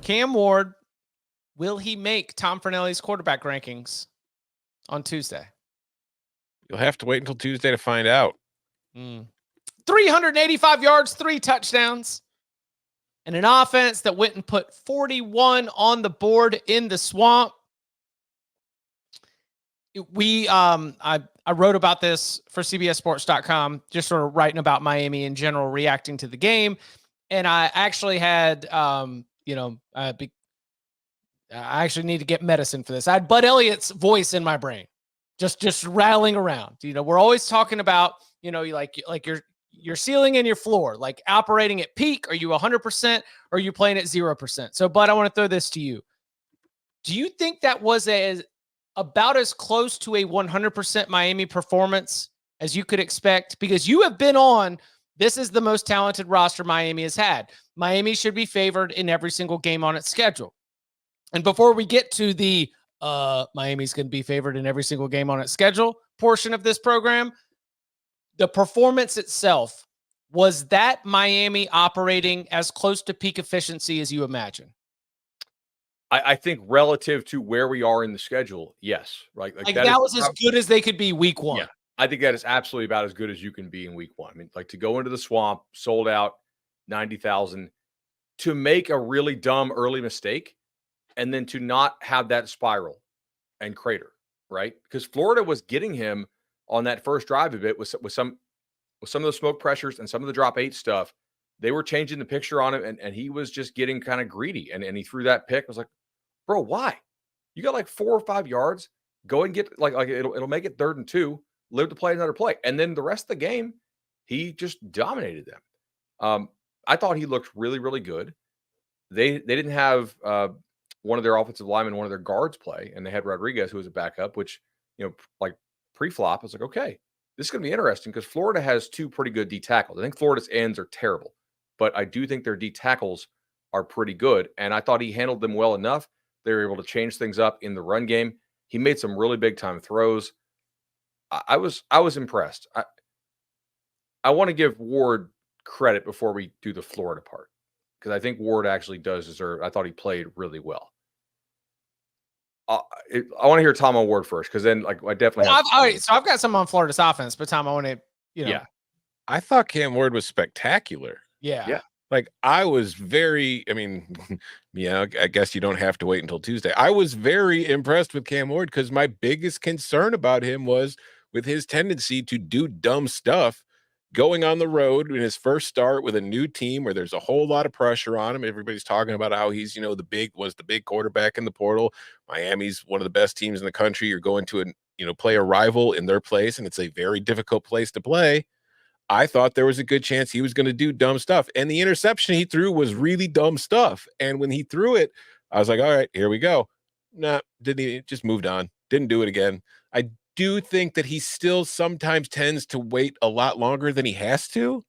Cam Ward, will he make Tom Fornelli's quarterback rankings on Tuesday? You'll have to wait until Tuesday to find out. 385 yards, 3 touchdowns, and an offense that went and put 41 on the board in the swamp. I wrote about this for CBSSports.com, just sort of writing about Miami in general, reacting to the game. And I actually had, I actually need to get medicine for this. I had Bud Elliott's voice in my brain, just rattling around. We're always talking about, your ceiling and your floor, like operating at peak. Are you 100% or are you playing at 0%? So, Bud, I want to throw this to you. Do you think that was about as close to a 100% Miami performance as you could expect? Because you have been on, this is the most talented roster Miami has had. Miami should be favored in every single game on its schedule. And before we get to the Miami's going to be favored in every single game on its schedule portion of this program, the performance itself, was that Miami operating as close to peak efficiency as you imagine? I think relative to where we are in the schedule, yes. Right. Like that was as good as they could be week 1. Yeah, I think that is absolutely about as good as you can be in week 1. I mean, like to go into the swamp, sold out, 90,000, to make a really dumb early mistake and then to not have that spiral and crater, right? Because Florida was getting him on that first drive a bit with some of the smoke pressures and some of the drop 8 stuff. They were changing the picture on him, and he was just getting kind of greedy. And he threw that pick. I was like, bro, why? You got like 4 or 5 yards. Go and get like it'll make it 3rd and 2. Live to play another play. And then the rest of the game, he just dominated them. I thought he looked really, really good. They didn't have one of their offensive linemen, one of their guards play, and they had Rodriguez, who was a backup, which, like pre-flop, I was like, okay, this is going to be interesting because Florida has 2 pretty good D tackles. I think Florida's ends are terrible, but I do think their D tackles are pretty good. And I thought he handled them well enough. They were able to change things up in the run game. He made some really big time throws. I was impressed. I want to give Ward credit before we do the Florida part, because I think Ward actually does deserve. I thought he played really well. I want to hear Tom on Ward first, because then I definitely have. All right, so I've got some on Florida's offense, but Tom, I want to, Yeah, I thought Cam Ward was spectacular. Yeah. Like I was very, I guess you don't have to wait until Tuesday. I was very impressed with Cam Ward because my biggest concern about him was with his tendency to do dumb stuff going on the road in his first start with a new team where there's a whole lot of pressure on him. Everybody's talking about how he's, the big quarterback in the portal. Miami's one of the best teams in the country. You're going to play a rival in their place, and it's a very difficult place to play. I thought there was a good chance he was going to do dumb stuff. And the interception he threw was really dumb stuff. And when he threw it, I was like, all right, here we go. Nah, just moved on. Didn't do it again. I do think that he still sometimes tends to wait a lot longer than he has to.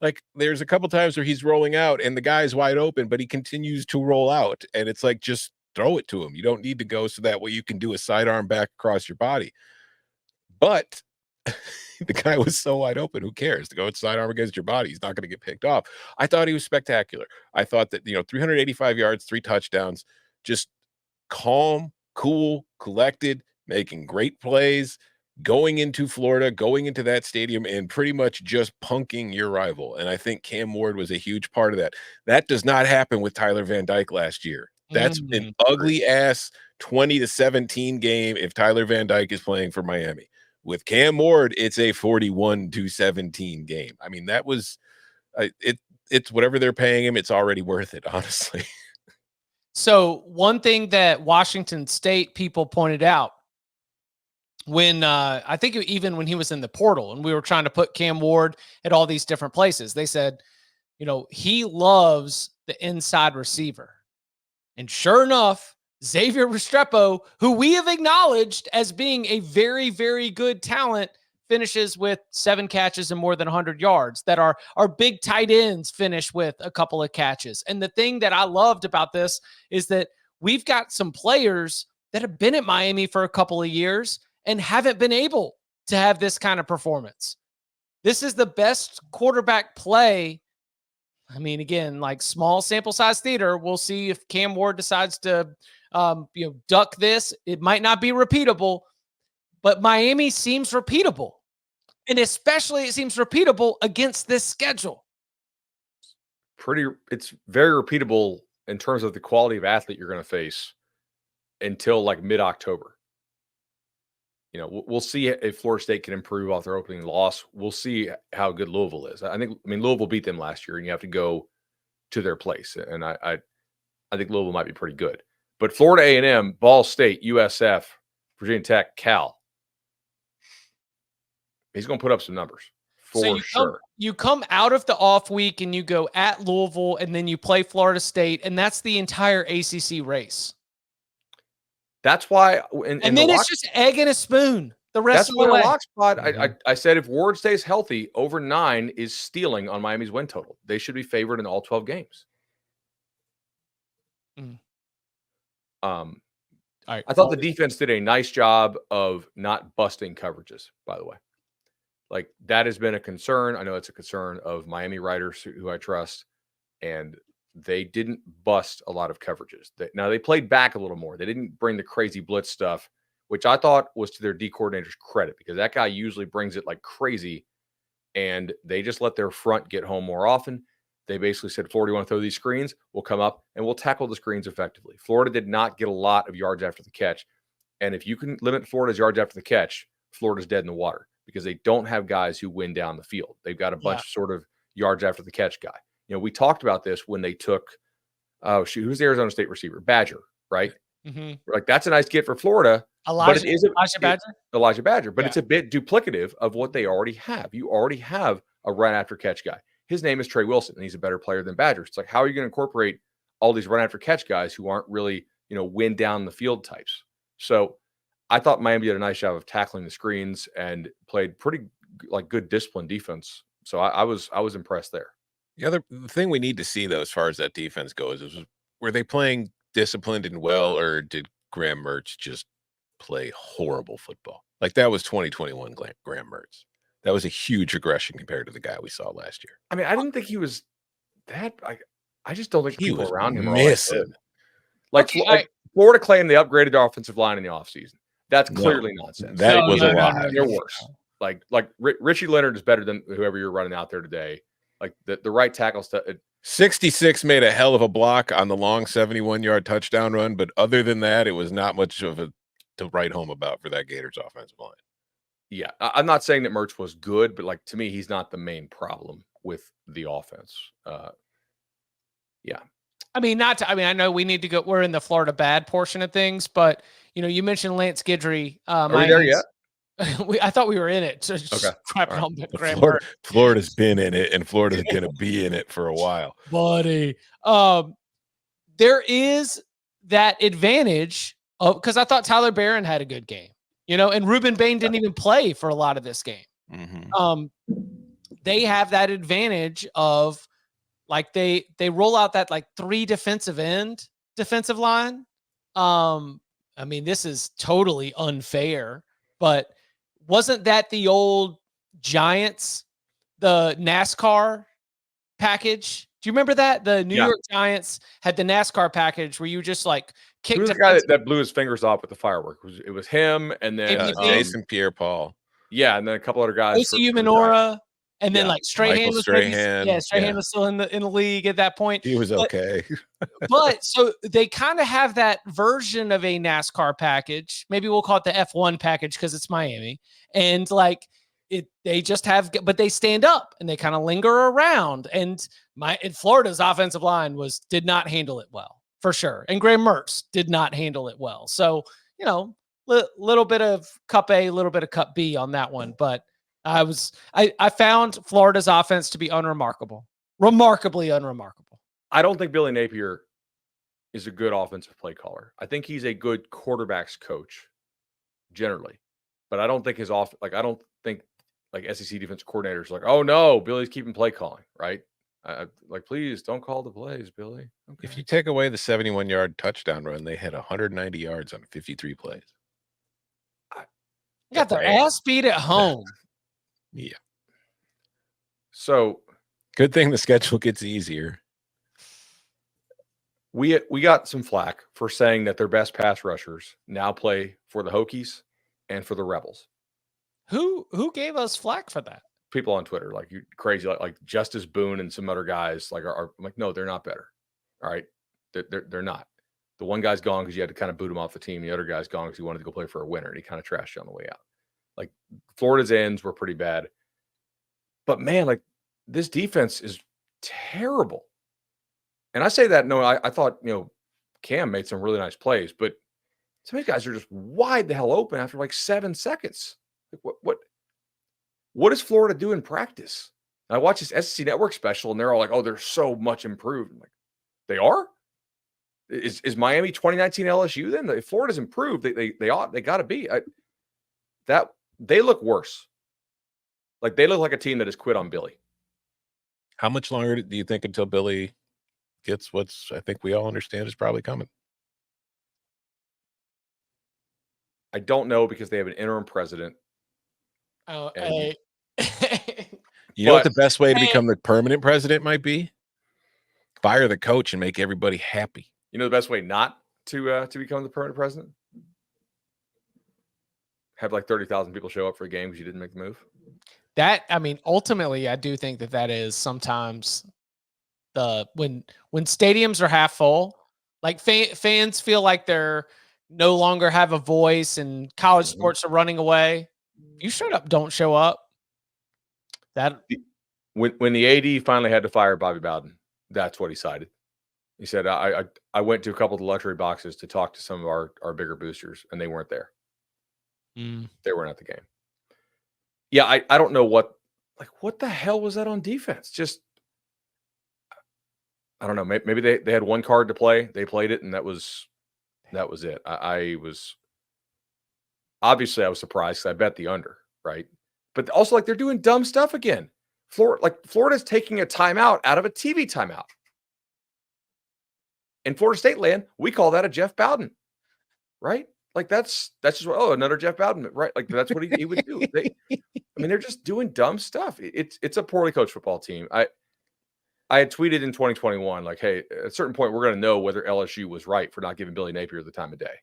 Like there's a couple times where he's rolling out and the guy's wide open, but he continues to roll out. And it's like, just throw it to him. You don't need to go so that way you can do a sidearm back across your body. But the guy was so wide open. Who cares? To go sidearm against your body, he's not going to get picked off. I thought he was spectacular. I thought that, 385 yards, 3 touchdowns, just calm, cool, collected, making great plays, going into Florida, going into that stadium, and pretty much just punking your rival. And I think Cam Ward was a huge part of that. That does not happen with Tyler Van Dyke last year. That's an ugly ass 20-17 game if Tyler Van Dyke is playing for Miami. With Cam Ward, it's a 41-17 game. I mean, that was it's whatever they're paying him. It's already worth it, honestly. So one thing that Washington State people pointed out when I think even when he was in the portal and we were trying to put Cam Ward at all these different places, they said, he loves the inside receiver. And sure enough, Xavier Restrepo, who we have acknowledged as being a very, very good talent, finishes with 7 catches and more than 100 yards. That our big tight ends finish with a couple of catches. And the thing that I loved about this is that we've got some players that have been at Miami for a couple of years and haven't been able to have this kind of performance. This is the best quarterback play I mean, again, like small sample size theater. We'll see if Cam Ward decides to, duck this. It might not be repeatable, but Miami seems repeatable. And especially it seems repeatable against this schedule. It's very repeatable in terms of the quality of athlete you're going to face until like mid-October. We'll see if Florida State can improve off their opening loss. We'll see how good Louisville is. I mean, Louisville beat them last year, and you have to go to their place. And I think Louisville might be pretty good. But Florida A&M, Ball State, USF, Virginia Tech, Cal, he's going to put up some numbers for sure. You come out of the off week and you go at Louisville, and then you play Florida State, and that's the entire ACC race. That's why, and then it's just egg and a spoon the rest of the way. That's lock spot. I said if Ward stays healthy, over 9 is stealing on Miami's win total. They should be favored in all 12 games. All right, I thought the defense did a nice job of not busting coverages, by the way. Like, that has been a concern. I know it's a concern of Miami writers who I trust, and they didn't bust a lot of coverages. Now, they played back a little more. They didn't bring the crazy blitz stuff, which I thought was to their D coordinator's credit, because that guy usually brings it like crazy, and they just let their front get home more often. They basically said, Florida, you want to throw these screens? We'll come up and we'll tackle the screens effectively. Florida did not get a lot of yards after the catch. And if you can limit Florida's yards after the catch, Florida's dead in the water, because they don't have guys who win down the field. They've got a bunch of sort of yards after the catch guy. We talked about this when they took, who's the Arizona State receiver? Badger, right? Mm-hmm. Like, that's a nice get for Florida. Elijah Badger. But it's a bit duplicative of what they already have. You already have a run after catch guy. His name is Trey Wilson, and he's a better player than Badger. It's like, how are you going to incorporate all these run after catch guys who aren't really, win down the field types? So I thought Miami did a nice job of tackling the screens and played pretty good disciplined defense. So I was impressed there. The thing we need to see, though, as far as that defense goes, is were they playing disciplined and well, or did Graham Mertz just play horrible football? Like, that was 2021 Graham Mertz. That was a huge regression compared to the guy we saw last year. I mean, I didn't think he was that. I just don't think he people was around him missing. Like Florida claimed they upgraded their offensive line in the offseason. That's clearly nonsense. That was a lie. They're worse. Like Richie Leonard is better than whoever you're running out there today. Like, the right tackle stuff. 66 made a hell of a block on the long 71-yard touchdown run, but other than that, it was not much of a to write home about for that Gators offensive line. Yeah, I'm not saying that Mertz was good, but to me, he's not the main problem with the offense. Yeah. I know we need to go. We're in the Florida bad portion of things, but you mentioned Lance Guidry. Are we there yet? I thought we were in it. So just Florida's been in it, and Florida's going to be in it for a while, buddy. There is that advantage because I thought Tyler Barron had a good game, and Ruben Bain didn't even play for a lot of this game. Mm-hmm. They have that advantage of they roll out that 3 defensive line. I mean, this is totally unfair, but wasn't that the old Giants, the NASCAR package? Do you remember that? The New York Giants had the NASCAR package where you just kicked. Who was the guy that blew his fingers off with the firework? It was him, and then Jason Pierre-Paul. Yeah, and then a couple other guys. Osi Umenora, and then Strahan was Strahan was still in the league at that point. He was okay. But so they kind of have that version of a NASCAR package. Maybe we'll call it the F1 package because it's Miami. And they just have, but they stand up and they kind of linger around. And Florida's offensive line did not handle it well, for sure. And Graham Mertz did not handle it well. So, little bit of cup A, little bit of cup B on that one. But I found Florida's offense to be remarkably unremarkable. I don't think Billy Napier is a good offensive play caller. I think he's a good quarterback's coach generally, but I don't think I don't think SEC defense coordinators oh no, Billy's keeping play calling, right? Please don't call the plays, Billy. Okay. If you take away the 71-yard touchdown run, they had 190 yards on 53 plays. Got their ass beat at home. Yeah. So Good thing the schedule gets easier. We got some flack for saying that their best pass rushers now play for the Hokies and for the Rebels. Who gave us flack for that? People on Twitter, like, you crazy, like Justice Boone and some other guys, like, are I'm like, no, they're not better. All right, they're not. The one guy's gone because you had to kind of boot him off the team. The other guy's gone because he wanted to go play for a winner, and he kind of trashed you on the way out. Like, Florida's ends were pretty bad, but man, like, this defense is terrible. And I say that, no, I thought, Cam made some really nice plays, but some of these guys are just wide the hell open after like 7 seconds. Like, what does Florida do in practice? And I watch this SEC Network special, and they're all like, "Oh, they're so much improved." I'm like, they are. Is Miami 2019 LSU then? If Florida's improved, they got to be. That they look worse. Like, they look like a team that has quit on Billy. How much longer do you think until Billy gets what's I think we all understand is probably coming? I don't know, because they have an interim president. Oh, And- You know what the But- best way to become the permanent president might be? Fire the coach and make everybody happy. You know the best way not to become the permanent president? Have like 30,000 people show up for a game because you didn't make the move. Ultimately, I do think that is sometimes when stadiums are half full, like fans feel like they're no longer have a voice, and college sports are running away. You straight up don't show up. That When the AD finally had to fire Bobby Bowden, that's what he cited. He said, I went to a couple of the luxury boxes to talk to some of our bigger boosters, and they weren't there. They weren't at the game. Yeah, I don't know what the hell was that on defense? Just, I don't know. Maybe they had one card to play. They played it, and that was it. I was surprised because I bet the under, right? But also, like, they're doing dumb stuff again. Florida's taking a timeout out of a TV timeout. In Florida State land, we call that a Jeff Bowden, right? Like, that's just another Jeff Bowden, right? Like, that's what he would do. They're just doing dumb stuff. It's a poorly coached football team. I had tweeted in 2021, like, hey, at a certain point, we're going to know whether LSU was right for not giving Billy Napier the time of day.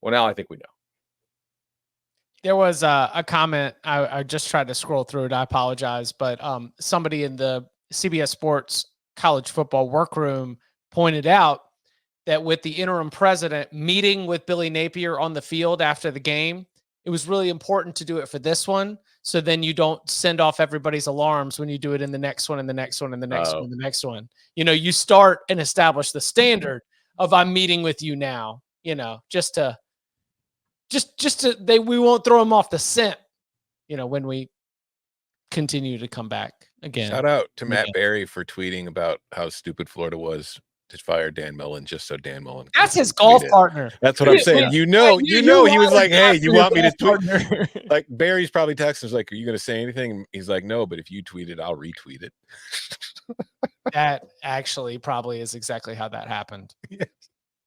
Well, now I think we know. There was a comment. I just tried to scroll through it. I apologize, but somebody in the CBS Sports college football workroom pointed out that with the interim president meeting with Billy Napier on the field after the game, it was really important to do it for this one. So then you don't send off everybody's alarms when you do it in the next one and the next one and the next one and the next one. You start and establish the standard of I'm meeting with you now, just to we won't throw them off the scent, when we continue to come back again. Shout out to Matt Berry for tweeting about how stupid Florida was to fire Dan Mullen just so Dan Mullen. That's his golf partner. That's what I'm saying. He was like, hey, you want me to tweet? Like, Barry's probably texting, like, are you going to say anything? And he's like, no, but if you tweet it, I'll retweet it. That actually probably is exactly how that happened. Yes.